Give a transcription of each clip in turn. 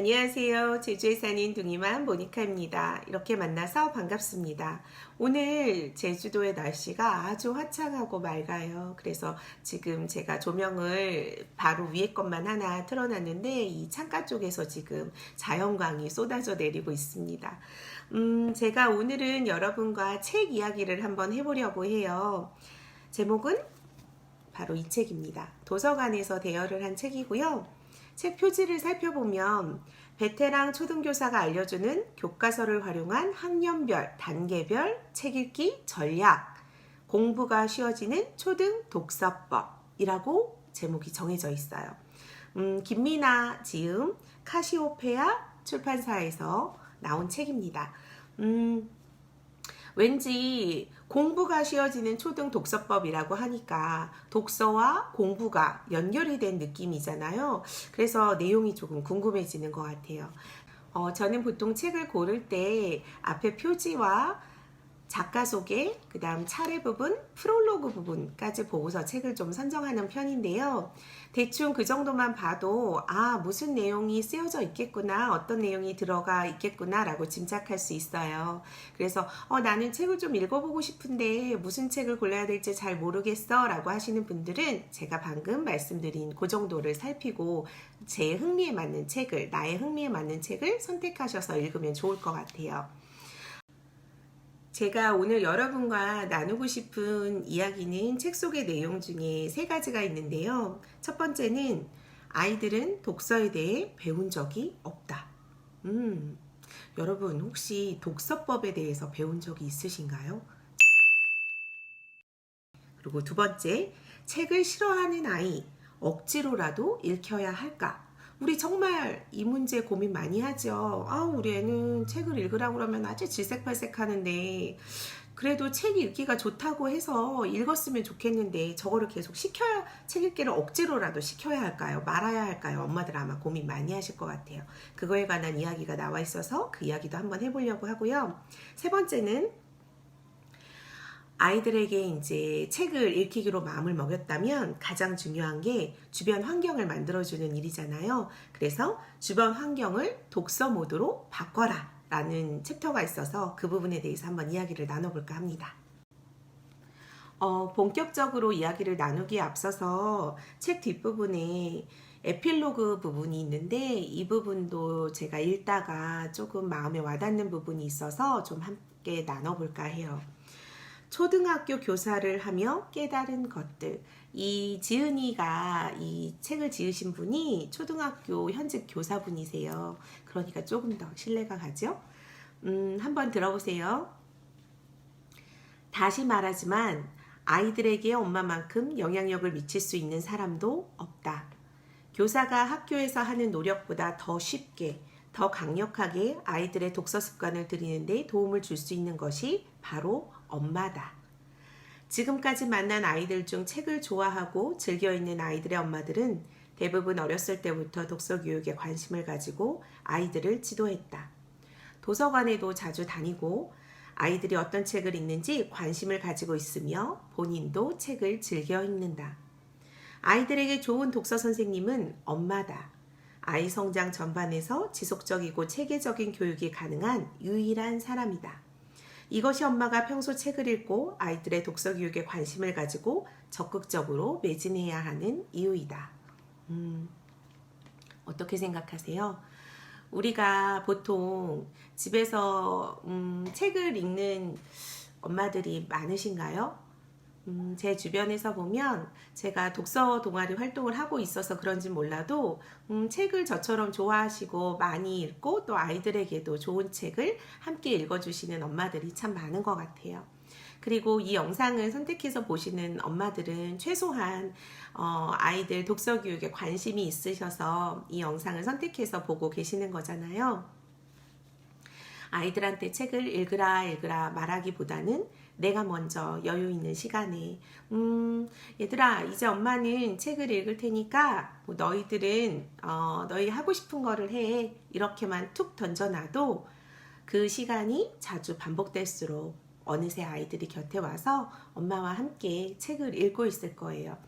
안녕하세요. 제주에 사는 둥이맘 모니카입니다. 이렇게 만나서 반갑습니다. 오늘 제주도의 날씨가 아주 화창하고 맑아요. 그래서 지금 제가 조명을 바로 위에 것만 하나 틀어놨는데 이 창가 쪽에서 지금 자연광이 쏟아져 내리고 있습니다. 제가 오늘은 여러분과 책 이야기를 한번 해보려고 해요. 제목은 바로 이 책입니다. 도서관에서 대여를 한 책이고요. 책 표지를 살펴보면 베테랑 초등교사가 알려주는 교과서를 활용한 학년별, 단계별 책 읽기 전략, 공부가 쉬워지는 초등 독서법이라고 제목이 정해져 있어요. 김미나 지음 카시오페아 출판사에서 나온 책입니다. 왠지 공부가 쉬워지는 초등 독서법이라고 하니까 독서와 공부가 연결이 된 느낌이잖아요. 그래서 내용이 조금 궁금해지는 것 같아요. 저는 보통 책을 고를 때 앞에 표지와 작가 소개, 그 다음 차례 부분, 프롤로그 부분까지 보고서 책을 좀 선정하는 편인데요. 대충 그 정도만 봐도 무슨 내용이 쓰여져 있겠구나, 어떤 내용이 들어가 있겠구나 라고 짐작할 수 있어요. 그래서 나는 책을 좀 읽어보고 싶은데 무슨 책을 골라야 될지 잘 모르겠어 라고 하시는 분들은 제가 방금 말씀드린 그 정도를 살피고 제 흥미에 맞는 책을, 나의 흥미에 맞는 책을 선택하셔서 읽으면 좋을 것 같아요. 제가 오늘 여러분과 나누고 싶은 이야기는 책 속의 내용 중에 세 가지가 있는데요. 첫 번째는 아이들은 독서에 대해 배운 적이 없다. 여러분 혹시 독서법에 대해서 배운 적이 있으신가요? 그리고 두 번째, 책을 싫어하는 아이, 억지로라도 읽혀야 할까? 우리 정말 이 문제 고민 많이 하죠. 우리 애는 책을 읽으라고 그러면 아주 질색팔색 하는데 그래도 책 읽기가 좋다고 해서 읽었으면 좋겠는데 저거를 계속 책 읽기를 억지로라도 시켜야 할까요? 말아야 할까요? 엄마들 아마 고민 많이 하실 것 같아요. 그거에 관한 이야기가 나와 있어서 그 이야기도 한번 해보려고 하고요. 세 번째는 아이들에게 이제 책을 읽히기로 마음을 먹였다면 가장 중요한 게 주변 환경을 만들어주는 일이잖아요. 그래서 주변 환경을 독서 모드로 바꿔라 라는 챕터가 있어서 그 부분에 대해서 한번 이야기를 나눠볼까 합니다. 본격적으로 이야기를 나누기에 앞서서 책 뒷부분에 에필로그 부분이 있는데 이 부분도 제가 읽다가 조금 마음에 와닿는 부분이 있어서 좀 함께 나눠볼까 해요. 초등학교 교사를 하며 깨달은 것들. 이 지은이가 이 책을 지으신 분이 초등학교 현직 교사분이세요. 그러니까 조금 더 신뢰가 가죠. 한번 들어보세요. 다시 말하지만 아이들에게 엄마만큼 영향력을 미칠 수 있는 사람도 없다. 교사가 학교에서 하는 노력보다 더 쉽게, 더 강력하게 아이들의 독서 습관을 들이는 데 도움을 줄 수 있는 것이 바로 엄마다. 지금까지 만난 아이들 중 책을 좋아하고 즐겨 읽는 아이들의 엄마들은 대부분 어렸을 때부터 독서 교육에 관심을 가지고 아이들을 지도했다. 도서관에도 자주 다니고 아이들이 어떤 책을 읽는지 관심을 가지고 있으며 본인도 책을 즐겨 읽는다. 아이들에게 좋은 독서 선생님은 엄마다. 아이 성장 전반에서 지속적이고 체계적인 교육이 가능한 유일한 사람이다. 이것이 엄마가 평소 책을 읽고 아이들의 독서 교육에 관심을 가지고 적극적으로 매진해야 하는 이유이다. 어떻게 생각하세요? 우리가 보통 집에서 책을 읽는 엄마들이 많으신가요? 제 주변에서 보면 제가 독서 동아리 활동을 하고 있어서 그런지 몰라도 책을 저처럼 좋아하시고 많이 읽고 또 아이들에게도 좋은 책을 함께 읽어주시는 엄마들이 참 많은 것 같아요. 그리고 이 영상을 선택해서 보시는 엄마들은 최소한 아이들 독서 교육에 관심이 있으셔서 이 영상을 선택해서 보고 계시는 거잖아요. 아이들한테 책을 읽으라 말하기보다는 내가 먼저 여유 있는 시간에 얘들아 이제 엄마는 책을 읽을 테니까 뭐 너희들은 너희 하고 싶은 거를 해 이렇게만 툭 던져놔도 그 시간이 자주 반복될수록 어느새 아이들이 곁에 와서 엄마와 함께 책을 읽고 있을 거예요.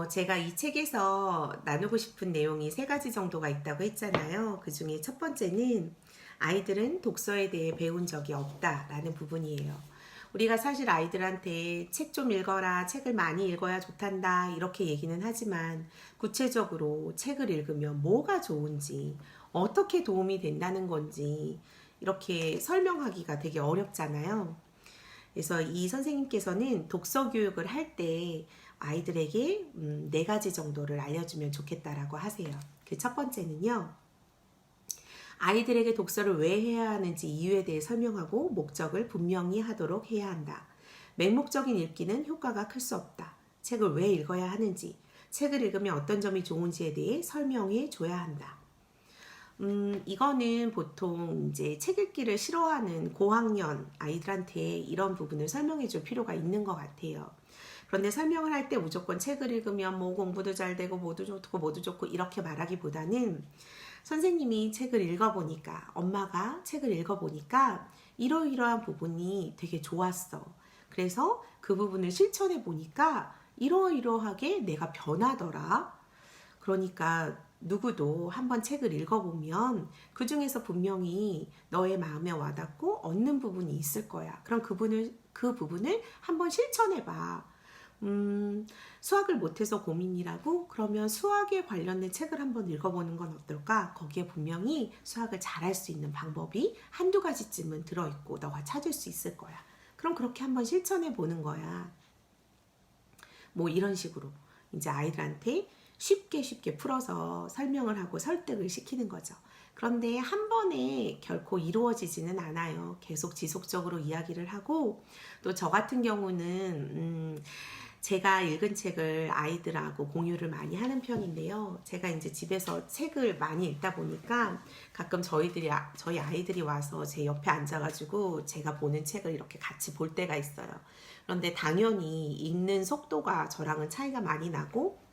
제가 이 책에서 나누고 싶은 내용이 세 가지 정도가 있다고 했잖아요. 그 중에 첫 번째는 아이들은 독서에 대해 배운 적이 없다라는 부분이에요. 우리가 사실 아이들한테 책 좀 읽어라, 책을 많이 읽어야 좋단다, 이렇게 얘기는 하지만 구체적으로 책을 읽으면 뭐가 좋은지, 어떻게 도움이 된다는 건지, 이렇게 설명하기가 되게 어렵잖아요. 그래서 이 선생님께서는 독서 교육을 할 때 아이들에게 네 가지 정도를 알려주면 좋겠다라고 하세요. 그 첫 번째는요. 아이들에게 독서를 왜 해야 하는지 이유에 대해 설명하고 목적을 분명히 하도록 해야 한다. 맹목적인 읽기는 효과가 클 수 없다. 책을 왜 읽어야 하는지, 책을 읽으면 어떤 점이 좋은지에 대해 설명해 줘야 한다. 이거는 보통 이제 책 읽기를 싫어하는 고학년 아이들한테 이런 부분을 설명해 줄 필요가 있는 것 같아요. 그런데 설명을 할 때 무조건 책을 읽으면 뭐 공부도 잘 되고 모두 좋고 모두 좋고 이렇게 말하기보다는 선생님이 책을 읽어보니까, 엄마가 책을 읽어보니까 이러이러한 부분이 되게 좋았어. 그래서 그 부분을 실천해 보니까 이러이러하게 내가 변하더라. 그러니까 누구도 한번 책을 읽어보면 그 중에서 분명히 너의 마음에 와닿고 얻는 부분이 있을 거야. 그럼 그 부분을 한번 실천해봐. 수학을 못해서 고민이라고? 그러면 수학에 관련된 책을 한번 읽어보는 건 어떨까? 거기에 분명히 수학을 잘할 수 있는 방법이 한두 가지쯤은 들어있고 너가 찾을 수 있을 거야. 그럼 그렇게 한번 실천해 보는 거야. 뭐 이런 식으로 이제 아이들한테 쉽게 풀어서 설명을 하고 설득을 시키는 거죠. 그런데 한 번에 결코 이루어지지는 않아요. 계속 지속적으로 이야기를 하고, 또 저 같은 경우는 제가 읽은 책을 아이들하고 공유를 많이 하는 편인데요. 제가 이제 집에서 책을 많이 읽다 보니까 가끔 저희 아이들이 와서 제 옆에 앉아가지고 제가 보는 책을 이렇게 같이 볼 때가 있어요. 그런데 당연히 읽는 속도가 저랑은 차이가 많이 나고,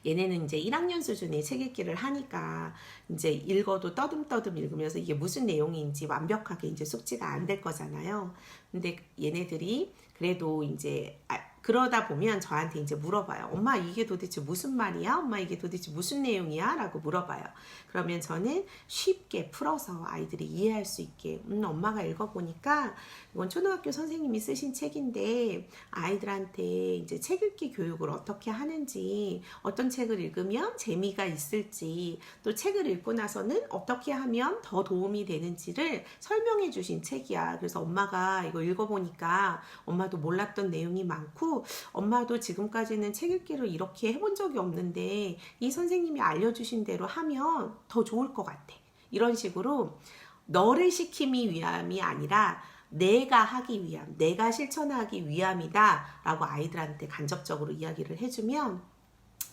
얘네는 이제 1학년 수준의 책 읽기를 하니까 이제 읽어도 떠듬떠듬 읽으면서 이게 무슨 내용인지 완벽하게 이제 숙지가 안 될 거잖아요. 근데 얘네들이 그래도 이제 그러다 보면 저한테 이제 물어봐요. 엄마 이게 도대체 무슨 말이야? 엄마 이게 도대체 무슨 내용이야? 라고 물어봐요. 그러면 저는 쉽게 풀어서 아이들이 이해할 수 있게 엄마가 읽어보니까 이건 초등학교 선생님이 쓰신 책인데 아이들한테 이제 책 읽기 교육을 어떻게 하는지, 어떤 책을 읽으면 재미가 있을지, 또 책을 읽고 나서는 어떻게 하면 더 도움이 되는지를 설명해 주신 책이야. 그래서 엄마가 이거 읽어보니까 엄마도 몰랐던 내용이 많고 엄마도 지금까지는 책 읽기를 이렇게 해본 적이 없는데 이 선생님이 알려주신 대로 하면 더 좋을 것 같아. 이런 식으로 너를 시키기 위함이 아니라 내가 하기 위함, 내가 실천하기 위함이다 라고 아이들한테 간접적으로 이야기를 해주면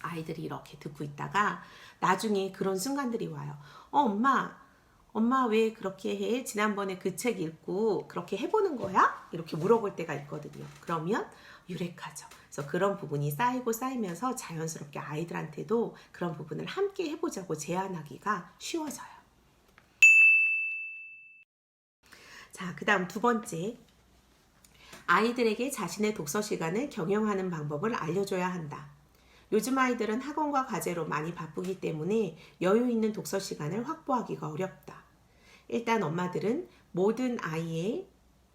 아이들이 이렇게 듣고 있다가 나중에 그런 순간들이 와요. 엄마 왜 그렇게 해? 지난번에 그 책 읽고 그렇게 해보는 거야? 이렇게 물어볼 때가 있거든요. 그러면 유rek하죠. 그래서 그런 부분이 쌓이면서 자연스럽게 아이들한테도 그런 부분을 함께 해보자고 제안하기가 쉬워져요. 자, 그 다음 두 번째. 아이들에게 자신의 독서 시간을 경영하는 방법을 알려줘야 한다. 요즘 아이들은 학원과 과제로 많이 바쁘기 때문에 여유 있는 독서 시간을 확보하기가 어렵다. 일단 엄마들은 모든 아이의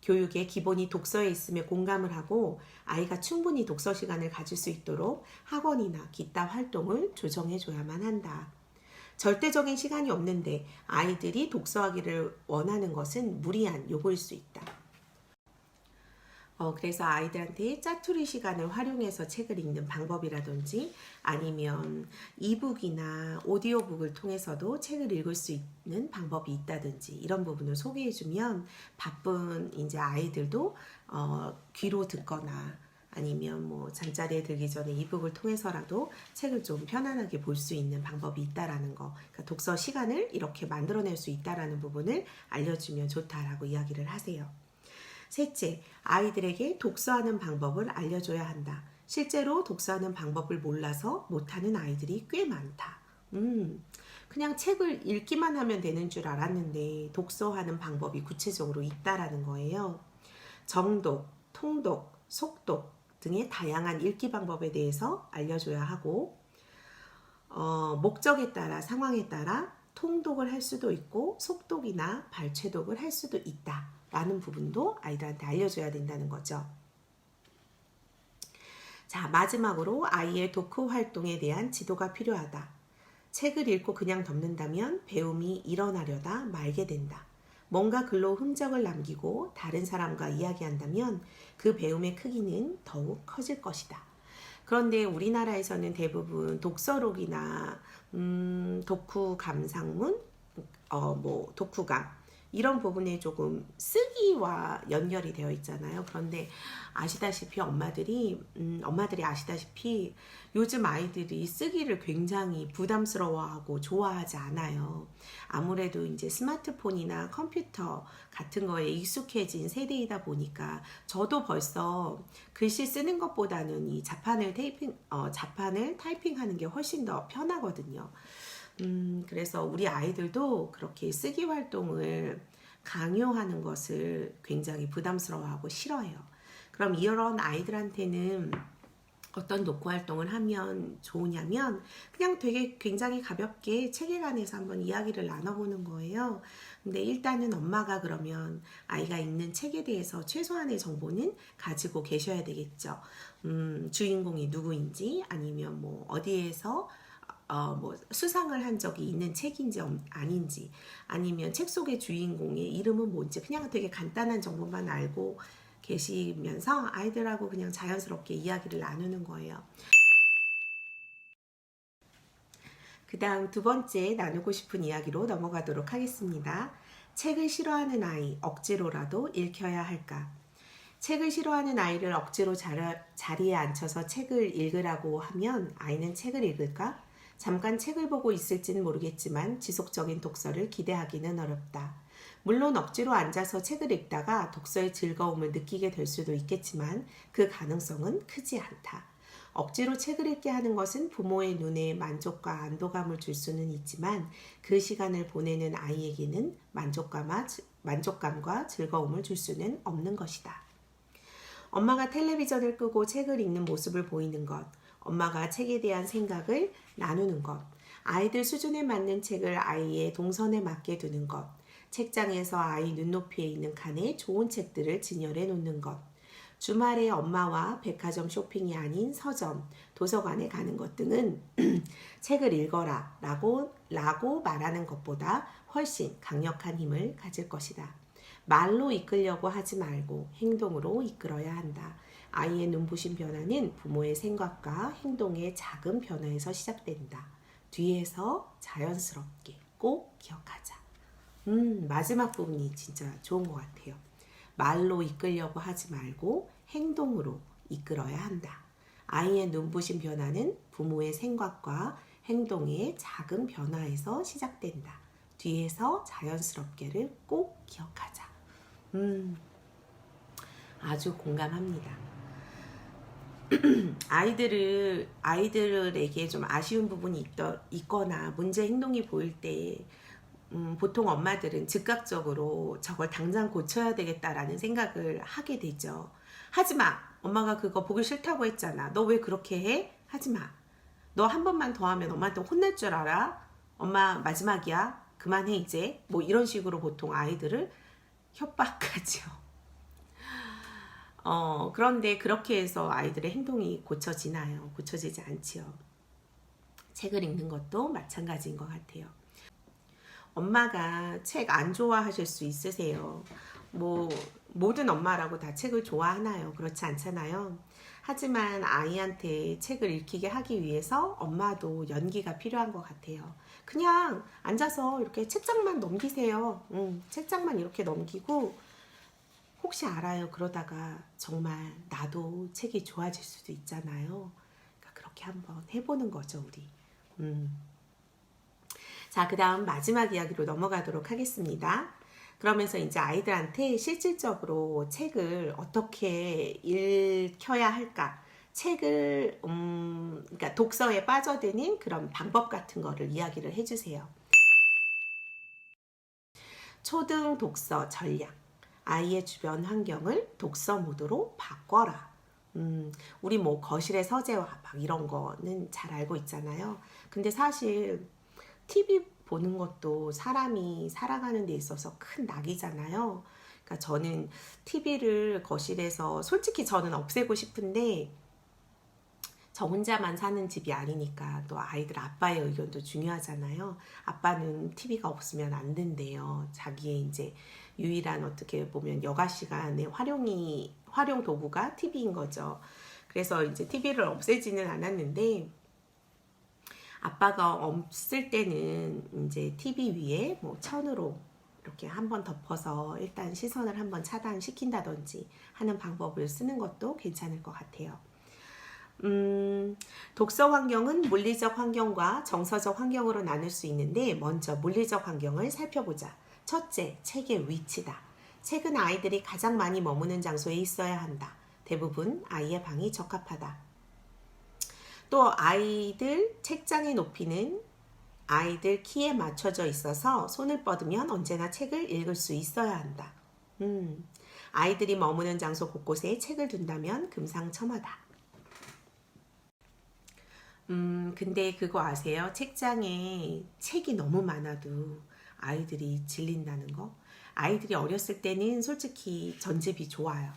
교육의 기본이 독서에 있음에 공감을 하고 아이가 충분히 독서 시간을 가질 수 있도록 학원이나 기타 활동을 조정해줘야만 한다. 절대적인 시간이 없는데 아이들이 독서하기를 원하는 것은 무리한 요구일 수 있다. 그래서 아이들한테 짜투리 시간을 활용해서 책을 읽는 방법이라든지 아니면 이북이나 오디오북을 통해서도 책을 읽을 수 있는 방법이 있다든지 이런 부분을 소개해주면 바쁜 이제 아이들도 귀로 듣거나 아니면 뭐 잠자리에 들기 전에 이북을 통해서라도 책을 좀 편안하게 볼 수 있는 방법이 있다라는 거, 그러니까 독서 시간을 이렇게 만들어낼 수 있다라는 부분을 알려주면 좋다라고 이야기를 하세요. 셋째, 아이들에게 독서하는 방법을 알려줘야 한다. 실제로 독서하는 방법을 몰라서 못하는 아이들이 꽤 많다. 그냥 책을 읽기만 하면 되는 줄 알았는데 독서하는 방법이 구체적으로 있다라는 거예요. 정독, 통독, 속독 등의 다양한 읽기 방법에 대해서 알려줘야 하고, 목적에 따라 상황에 따라 통독을 할 수도 있고 속독이나 발췌독을 할 수도 있다라는 부분도 아이들한테 알려줘야 된다는 거죠. 자, 마지막으로 아이의 독후 활동에 대한 지도가 필요하다. 책을 읽고 그냥 덮는다면 배움이 일어나려다 말게 된다. 뭔가 글로 흔적을 남기고 다른 사람과 이야기한다면 그 배움의 크기는 더욱 커질 것이다. 그런데 우리나라에서는 대부분 독서록이나 독후 감상문, 독후감 이런 부분에 조금 쓰기와 연결이 되어 있잖아요. 그런데 아시다시피 엄마들이 아시다시피 요즘 아이들이 쓰기를 굉장히 부담스러워하고 좋아하지 않아요. 아무래도 이제 스마트폰이나 컴퓨터 같은 거에 익숙해진 세대이다 보니까 저도 벌써 글씨 쓰는 것보다는 이 자판을 타이핑하는 게 훨씬 더 편하거든요. 그래서 우리 아이들도 그렇게 쓰기 활동을 강요하는 것을 굉장히 부담스러워하고 싫어해요. 그럼 이런 아이들한테는 어떤 독후 활동을 하면 좋으냐면 그냥 되게 굉장히 가볍게 책에 관해서 한번 이야기를 나눠보는 거예요. 근데 일단은 엄마가 그러면 아이가 읽는 책에 대해서 최소한의 정보는 가지고 계셔야 되겠죠. 주인공이 누구인지 아니면 뭐 어디에서 수상을 한 적이 있는 책인지 아닌지 아니면 책 속의 주인공의 이름은 뭔지 그냥 되게 간단한 정보만 알고 계시면서 아이들하고 그냥 자연스럽게 이야기를 나누는 거예요. 그 다음 두 번째 나누고 싶은 이야기로 넘어가도록 하겠습니다. 책을 싫어하는 아이, 억지로라도 읽혀야 할까? 책을 싫어하는 아이를 억지로 자리에 앉혀서 책을 읽으라고 하면 아이는 책을 읽을까? 잠깐 책을 보고 있을지는 모르겠지만 지속적인 독서를 기대하기는 어렵다. 물론 억지로 앉아서 책을 읽다가 독서의 즐거움을 느끼게 될 수도 있겠지만 그 가능성은 크지 않다. 억지로 책을 읽게 하는 것은 부모의 눈에 만족과 안도감을 줄 수는 있지만 그 시간을 보내는 아이에게는 만족감과 즐거움을 줄 수는 없는 것이다. 엄마가 텔레비전을 끄고 책을 읽는 모습을 보이는 것, 엄마가 책에 대한 생각을 나누는 것, 아이들 수준에 맞는 책을 아이의 동선에 맞게 두는 것, 책장에서 아이 눈높이에 있는 칸에 좋은 책들을 진열해 놓는 것, 주말에 엄마와 백화점 쇼핑이 아닌 서점, 도서관에 가는 것 등은 책을 읽어라 라고 말하는 것보다 훨씬 강력한 힘을 가질 것이다. 말로 이끌려고 하지 말고 행동으로 이끌어야 한다. 아이의 눈부신 변화는 부모의 생각과 행동의 작은 변화에서 시작된다. 뒤에서 자연스럽게 꼭 기억하자. 마지막 부분이 진짜 좋은 것 같아요. 말로 이끌려고 하지 말고 행동으로 이끌어야 한다. 아이의 눈부신 변화는 부모의 생각과 행동의 작은 변화에서 시작된다. 뒤에서 자연스럽게를 꼭 기억하자. 아주 공감합니다. 아이들에게 좀 아쉬운 부분이 있거나 문제 행동이 보일 때 보통 엄마들은 즉각적으로 저걸 당장 고쳐야 되겠다라는 생각을 하게 되죠. 하지마! 엄마가 그거 보기 싫다고 했잖아. 너 왜 그렇게 해? 하지마. 너 한 번만 더 하면 엄마한테 혼날 줄 알아? 엄마 마지막이야. 그만해 이제. 뭐 이런 식으로 보통 아이들을 협박하죠. 그런데 그렇게 해서 아이들의 행동이 고쳐지나요? 고쳐지지 않지요. 책을 읽는 것도 마찬가지인 것 같아요. 엄마가 책 안 좋아하실 수 있으세요. 뭐 모든 엄마라고 다 책을 좋아하나요? 그렇지 않잖아요. 하지만 아이한테 책을 읽히게 하기 위해서 엄마도 연기가 필요한 것 같아요. 그냥 앉아서 이렇게 책장만 넘기세요. 책장만 이렇게 넘기고 혹시 알아요. 그러다가 정말 나도 책이 좋아질 수도 있잖아요. 그러니까 그렇게 한번 해보는 거죠, 우리. 자, 그 다음 마지막 이야기로 넘어가도록 하겠습니다. 그러면서 이제 아이들한테 실질적으로 책을 어떻게 읽혀야 할까? 책을, 그러니까 독서에 빠져드는 그런 방법 같은 거를 이야기를 해주세요. 초등 독서 전략. 아이의 주변 환경을 독서 모드로 바꿔라. 우리 뭐 거실의 서재와 막 이런 거는 잘 알고 있잖아요. 근데 사실 TV 보는 것도 사람이 살아가는 데 있어서 큰 낙이잖아요. 그러니까 저는 TV를 거실에서 솔직히 저는 없애고 싶은데 저 혼자만 사는 집이 아니니까 또 아이들 아빠의 의견도 중요하잖아요. 아빠는 TV가 없으면 안 된대요. 자기의 이제 유일한 어떻게 보면 여가 시간에 활용 도구가 TV인 거죠. 그래서 이제 TV를 없애지는 않았는데 아빠가 없을 때는 이제 TV 위에 뭐 천으로 이렇게 한번 덮어서 일단 시선을 한번 차단시킨다든지 하는 방법을 쓰는 것도 괜찮을 것 같아요. 독서 환경은 물리적 환경과 정서적 환경으로 나눌 수 있는데 먼저 물리적 환경을 살펴보자. 첫째, 책의 위치다. 책은 아이들이 가장 많이 머무는 장소에 있어야 한다. 대부분 아이의 방이 적합하다. 또 아이들 책장의 높이는 아이들 키에 맞춰져 있어서 손을 뻗으면 언제나 책을 읽을 수 있어야 한다. 아이들이 머무는 장소 곳곳에 책을 둔다면 금상첨화다. 근데 그거 아세요? 책장에 책이 너무 많아도 아이들이 질린다는 거? 아이들이 어렸을 때는 솔직히 전집이 좋아요.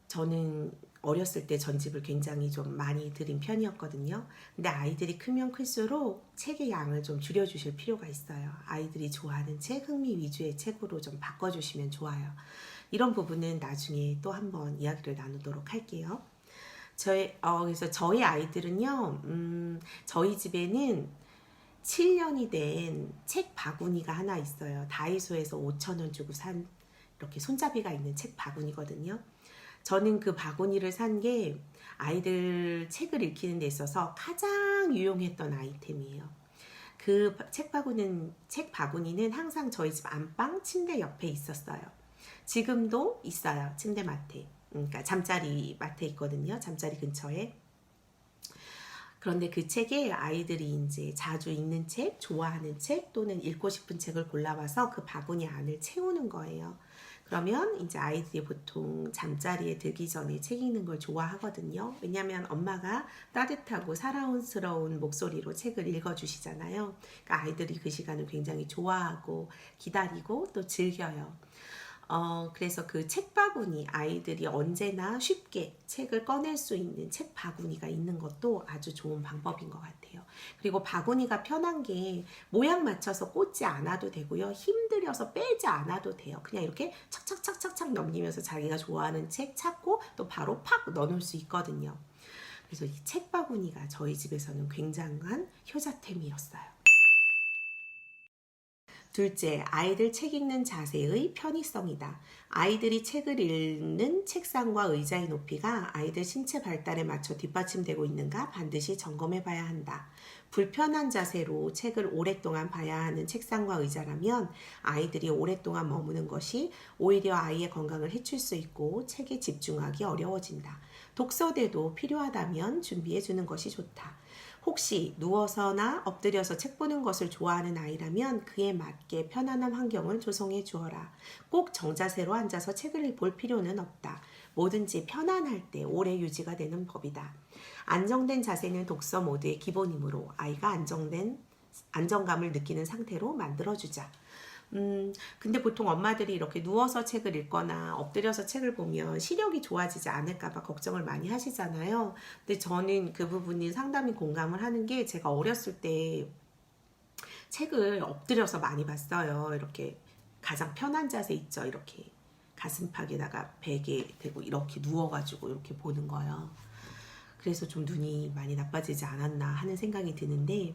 저는 어렸을 때 전집을 굉장히 좀 많이 들인 편이었거든요. 근데 아이들이 크면 클수록 책의 양을 좀 줄여주실 필요가 있어요. 아이들이 좋아하는 책, 흥미 위주의 책으로 좀 바꿔주시면 좋아요. 이런 부분은 나중에 또 한번 이야기를 나누도록 할게요. 그래서 저희 아이들은요, 저희 집에는 7년이 된 책 바구니가 하나 있어요. 다이소에서 5,000원 주고 산 이렇게 손잡이가 있는 책 바구니거든요. 저는 그 바구니를 산 게 아이들 책을 읽히는 데 있어서 가장 유용했던 아이템이에요. 그 책 바구니는 항상 저희 집 안방 침대 옆에 있었어요. 지금도 있어요. 침대맡에. 그러니까 잠자리 맡에 있거든요. 잠자리 근처에. 그런데 그 책에 아이들이 이제 자주 읽는 책, 좋아하는 책 또는 읽고 싶은 책을 골라와서 그 바구니 안을 채우는 거예요. 그러면 이제 아이들이 보통 잠자리에 들기 전에 책 읽는 걸 좋아하거든요. 왜냐하면 엄마가 따뜻하고 사랑스러운 목소리로 책을 읽어주시잖아요. 그러니까 아이들이 그 시간을 굉장히 좋아하고 기다리고 또 즐겨요. 그래서 그 책 바구니, 아이들이 언제나 쉽게 책을 꺼낼 수 있는 책 바구니가 있는 것도 아주 좋은 방법인 것 같아요. 그리고 바구니가 편한 게 모양 맞춰서 꽂지 않아도 되고요. 힘들여서 빼지 않아도 돼요. 그냥 이렇게 착착착착착 넘기면서 자기가 좋아하는 책 찾고 또 바로 팍 넣어놓을 수 있거든요. 그래서 이 책 바구니가 저희 집에서는 굉장한 효자템이었어요. 둘째, 아이들 책 읽는 자세의 편의성이다. 아이들이 책을 읽는 책상과 의자의 높이가 아이들 신체 발달에 맞춰 뒷받침되고 있는가 반드시 점검해 봐야 한다. 불편한 자세로 책을 오랫동안 봐야 하는 책상과 의자라면 아이들이 오랫동안 머무는 것이 오히려 아이의 건강을 해칠 수 있고 책에 집중하기 어려워진다. 독서대도 필요하다면 준비해 주는 것이 좋다. 혹시 누워서나 엎드려서 책 보는 것을 좋아하는 아이라면 그에 맞게 편안한 환경을 조성해 주어라. 꼭 정자세로 앉아서 책을 볼 필요는 없다. 뭐든지 편안할 때 오래 유지가 되는 법이다. 안정된 자세는 독서 모드의 기본이므로 아이가 안정감을 느끼는 상태로 만들어주자. 근데 보통 엄마들이 이렇게 누워서 책을 읽거나 엎드려서 책을 보면 시력이 좋아지지 않을까봐 걱정을 많이 하시잖아요. 근데 저는 그 부분이 상당히 공감을 하는 게 제가 어렸을 때 책을 엎드려서 많이 봤어요. 이렇게 가장 편한 자세 있죠. 이렇게 가슴팍에다가 베개 대고 이렇게 누워가지고 이렇게 보는 거예요. 그래서 좀 눈이 많이 나빠지지 않았나 하는 생각이 드는데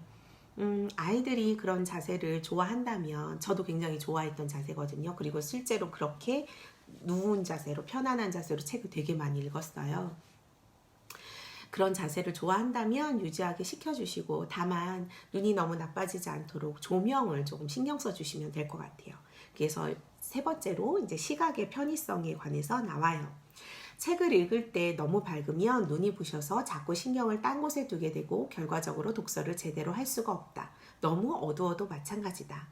아이들이 그런 자세를 좋아한다면 저도 굉장히 좋아했던 자세거든요. 그리고 실제로 그렇게 누운 자세로 편안한 자세로 책을 되게 많이 읽었어요. 그런 자세를 좋아한다면 유지하게 시켜주시고 다만 눈이 너무 나빠지지 않도록 조명을 조금 신경 써주시면 될 것 같아요. 그래서 세 번째로 이제 시각의 편의성에 관해서 나와요. 책을 읽을 때 너무 밝으면 눈이 부셔서 자꾸 신경을 딴 곳에 두게 되고 결과적으로 독서를 제대로 할 수가 없다. 너무 어두워도 마찬가지다.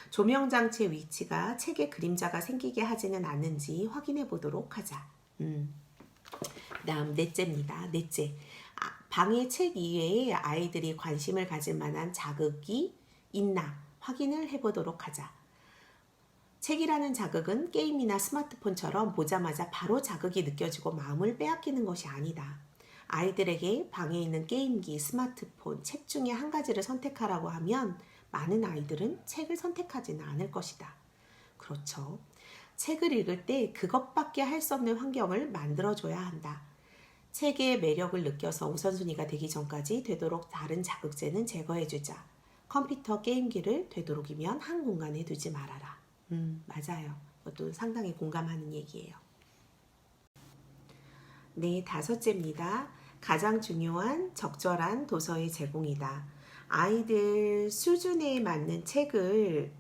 조명 장치의 위치가 책에 그림자가 생기게 하지는 않는지 확인해 보도록 하자. 다음 넷째입니다. 넷째. 방에 책 이외에 아이들이 관심을 가질 만한 자극이 있나 확인을 해보도록 하자. 책이라는 자극은 게임이나 스마트폰처럼 보자마자 바로 자극이 느껴지고 마음을 빼앗기는 것이 아니다. 아이들에게 방에 있는 게임기, 스마트폰, 책 중에 한 가지를 선택하라고 하면 많은 아이들은 책을 선택하지는 않을 것이다. 그렇죠. 책을 읽을 때 그것밖에 할 수 없는 환경을 만들어줘야 한다. 책의 매력을 느껴서 우선순위가 되기 전까지 되도록 다른 자극제는 제거해주자. 컴퓨터 게임기를 되도록이면 한 공간에 두지 말아라. 맞아요. 그것도 상당히 공감하는 얘기예요. 네, 다섯째입니다. 가장 중요한 적절한 도서의 제공이다. 아이들 수준에 맞는 책을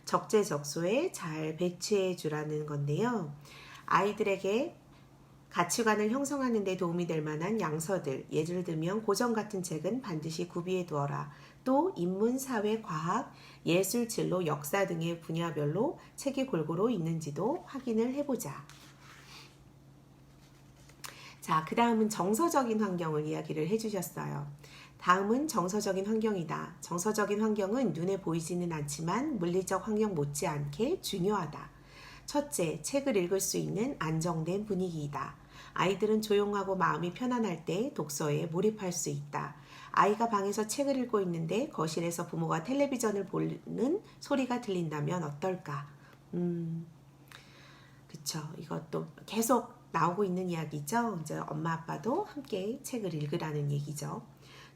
적재적소에 잘 배치해 주라는 건데요. 아이들에게 가치관을 형성하는 데 도움이 될 만한 양서들, 예를 들면 고전 같은 책은 반드시 구비해 두어라. 또 인문, 사회, 과학, 예술, 진로, 역사 등의 분야별로 책이 골고루 있는지도 확인을 해보자. 자, 그 다음은 정서적인 환경을 이야기를 해주셨어요. 다음은 정서적인 환경이다. 정서적인 환경은 눈에 보이지는 않지만 물리적 환경 못지않게 중요하다. 첫째, 책을 읽을 수 있는 안정된 분위기이다. 아이들은 조용하고 마음이 편안할 때 독서에 몰입할 수 있다. 아이가 방에서 책을 읽고 있는데 거실에서 부모가 텔레비전을 보는 소리가 들린다면 어떨까? 그쵸. 이것도 계속 나오고 있는 이야기죠. 이제 엄마 아빠도 함께 책을 읽으라는 얘기죠.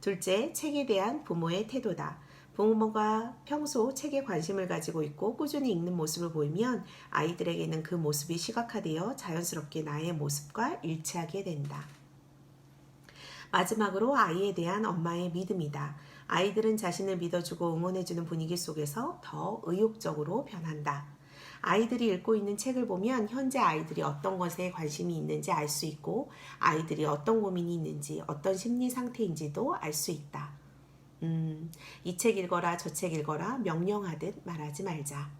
둘째, 책에 대한 부모의 태도다. 부모가 평소 책에 관심을 가지고 있고 꾸준히 읽는 모습을 보이면 아이들에게는 그 모습이 시각화되어 자연스럽게 나의 모습과 일치하게 된다. 마지막으로 아이에 대한 엄마의 믿음이다. 아이들은 자신을 믿어주고 응원해주는 분위기 속에서 더 의욕적으로 변한다. 아이들이 읽고 있는 책을 보면 현재 아이들이 어떤 것에 관심이 있는지 알 수 있고 아이들이 어떤 고민이 있는지 어떤 심리 상태인지도 알 수 있다. 이 책 읽어라 저 책 읽어라 명령하듯 말하지 말자.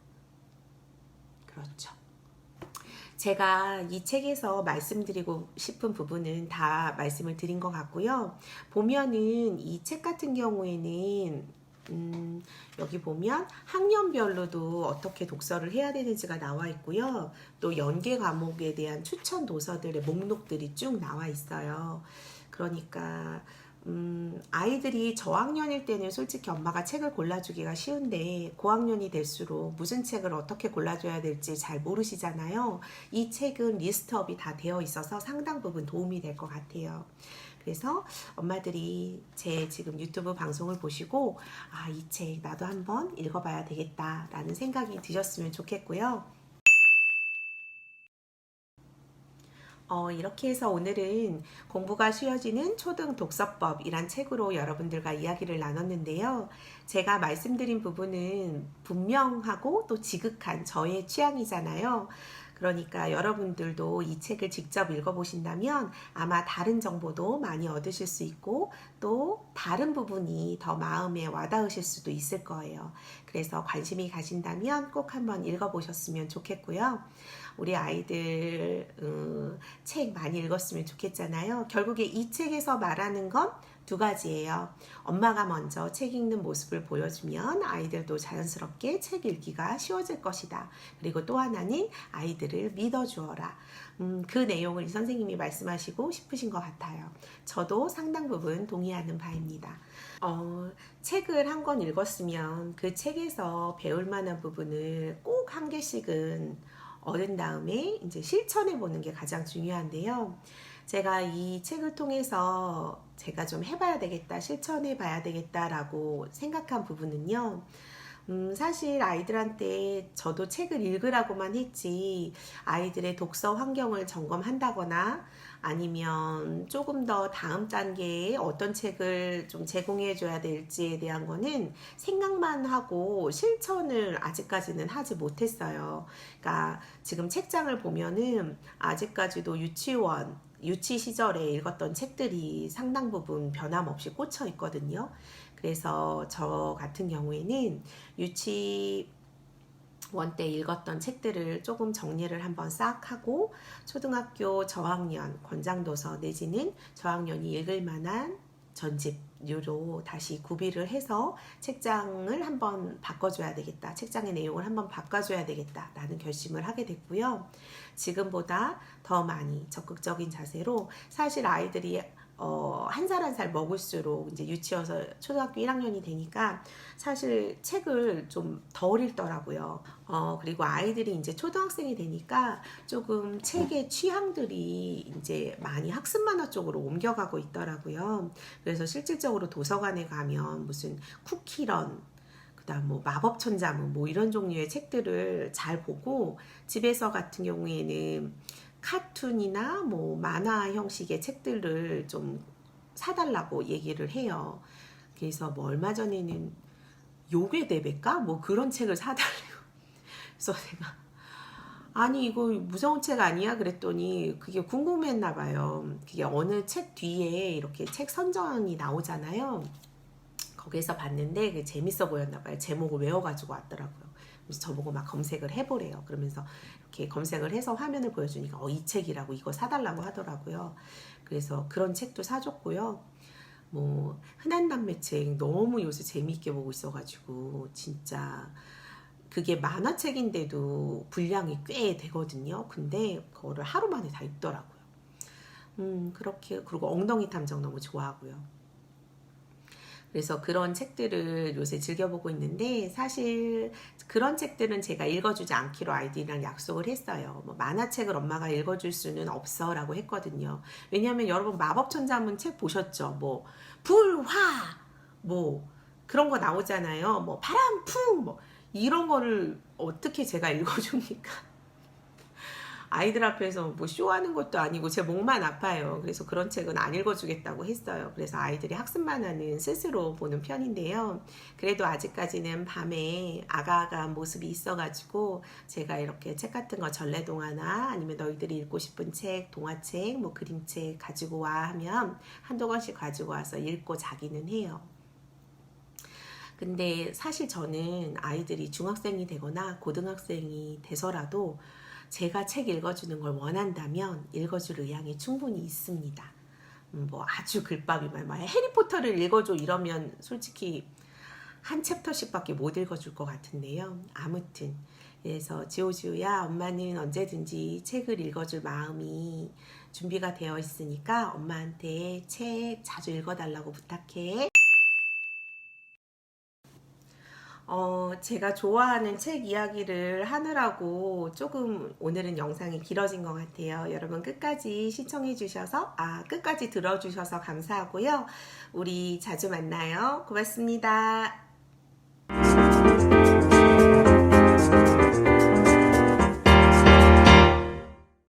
그렇죠. 제가 이 책에서 말씀드리고 싶은 부분은 다 말씀을 드린 것 같고요. 보면은 이 책 같은 경우에는 여기 보면 학년별로도 어떻게 독서를 해야 되는지가 나와 있고요. 또 연계 과목에 대한 추천 도서들의 목록들이 쭉 나와 있어요. 그러니까 아이들이 저학년일 때는 솔직히 엄마가 책을 골라주기가 쉬운데 고학년이 될수록 무슨 책을 어떻게 골라줘야 될지 잘 모르시잖아요. 이 책은 리스트업이 다 되어 있어서 상당 부분 도움이 될 것 같아요. 그래서 엄마들이 제 지금 유튜브 방송을 보시고 이 책 나도 한번 읽어봐야 되겠다 라는 생각이 드셨으면 좋겠고요. 이렇게 해서 오늘은 공부가 쉬워지는 초등 독서법이란 책으로 여러분들과 이야기를 나눴는데요. 제가 말씀드린 부분은 분명하고 또 지극한 저의 취향이잖아요. 그러니까 여러분들도 이 책을 직접 읽어보신다면 아마 다른 정보도 많이 얻으실 수 있고 또 다른 부분이 더 마음에 와닿으실 수도 있을 거예요. 그래서 관심이 가신다면 꼭 한번 읽어보셨으면 좋겠고요. 우리 아이들 책 많이 읽었으면 좋겠잖아요. 결국에 이 책에서 말하는 건 두 가지예요. 엄마가 먼저 책 읽는 모습을 보여주면 아이들도 자연스럽게 책 읽기가 쉬워질 것이다. 그리고 또 하나는 아이들을 믿어주어라. 그 내용을 이 선생님이 말씀하시고 싶으신 것 같아요. 저도 상당 부분 동의하는 바입니다. 책을 한 권 읽었으면 그 책에서 배울 만한 부분을 꼭 한 개씩은 얻은 다음에 이제 실천해 보는 게 가장 중요한데요. 제가 이 책을 통해서 제가 좀 해봐야 되겠다, 실천해 봐야 되겠다라고 생각한 부분은요. 사실 아이들한테 저도 책을 읽으라고만 했지 아이들의 독서 환경을 점검한다거나 아니면 조금 더 다음 단계에 어떤 책을 좀 제공해 줘야 될지에 대한 거는 생각만 하고 실천을 아직까지는 하지 못했어요. 그러니까 지금 책장을 보면은 아직까지도 유치 시절에 읽었던 책들이 상당 부분 변함없이 꽂혀 있거든요. 그래서 저 같은 경우에는 유치 원 때 읽었던 책들을 조금 정리를 한번 싹 하고 초등학교 저학년 권장도서 내지는 저학년이 읽을 만한 전집류로 다시 구비를 해서 책장을 한번 바꿔줘야 되겠다. 책장의 내용을 한번 바꿔줘야 되겠다. 라는 결심을 하게 됐고요. 지금보다 더 많이 적극적인 자세로 사실 아이들이 한 살 한 살 먹을수록 이제 유치원에서 초등학교 1학년이 되니까 사실 책을 좀 덜 읽더라고요. 그리고 아이들이 이제 초등학생이 되니까 조금 책의 취향들이 이제 많이 학습 만화 쪽으로 옮겨가고 있더라고요. 그래서 실질적으로 도서관에 가면 무슨 쿠키런, 그다음 뭐 마법천자문 뭐 이런 종류의 책들을 잘 보고 집에서 같은 경우에는 카툰이나 뭐 만화 형식의 책들을 좀 사달라고 얘기를 해요. 그래서 뭐 얼마 전에는 요괴 대백과 뭐 그런 책을 사달래요. 그래서 내가 아니 이거 무서운 책 아니야? 그랬더니 그게 궁금했나 봐요. 그게 어느 책 뒤에 이렇게 책 선전이 나오잖아요. 거기서 봤는데 그게 재밌어 보였나 봐요. 제목을 외워가지고 왔더라고요. 그래서 저보고 막 검색을 해보래요. 그러면서 이렇게 검색을 해서 화면을 보여주니까 이 책이라고 이거 사달라고 하더라고요. 그래서 그런 책도 사줬고요. 뭐 흔한 남매책 너무 요새 재미있게 보고 있어가지고 진짜 그게 만화책인데도 분량이 꽤 되거든요. 근데 그거를 하루 만에 다 읽더라고요. 그렇게 그리고 엉덩이 탐정 너무 좋아하고요. 그래서 그런 책들을 요새 즐겨보고 있는데 사실 그런 책들은 제가 읽어주지 않기로 아이들이랑 약속을 했어요. 뭐 만화책을 엄마가 읽어줄 수는 없어 라고 했거든요. 왜냐하면 여러분 마법천자문 책 보셨죠? 뭐 불화 뭐 그런 거 나오잖아요. 뭐 바람 풍 뭐 이런 거를 어떻게 제가 읽어줍니까? 아이들 앞에서 뭐 쇼하는 것도 아니고 제 목만 아파요. 그래서 그런 책은 안 읽어주겠다고 했어요. 그래서 아이들이 학습만 하는 스스로 보는 편인데요. 그래도 아직까지는 밤에 아가아가한 모습이 있어가지고 제가 이렇게 책 같은 거 전래동화나 아니면 너희들이 읽고 싶은 책, 동화책, 뭐 그림책 가지고 와 하면 한두 권씩 가지고 와서 읽고 자기는 해요. 근데 사실 저는 아이들이 중학생이 되거나 고등학생이 돼서라도 제가 책 읽어주는 걸 원한다면 읽어줄 의향이 충분히 있습니다. 뭐 아주 글밥이만 막 해리포터를 읽어줘 이러면 솔직히 한 챕터씩밖에 못 읽어줄 것 같은데요. 아무튼 그래서 지오지오야 엄마는 언제든지 책을 읽어줄 마음이 준비가 되어 있으니까 엄마한테 책 자주 읽어달라고 부탁해. 제가 좋아하는 책 이야기를 하느라고 조금 오늘은 영상이 길어진 것 같아요. 여러분 끝까지 시청해 주셔서, 끝까지 들어주셔서 감사하고요. 우리 자주 만나요. 고맙습니다.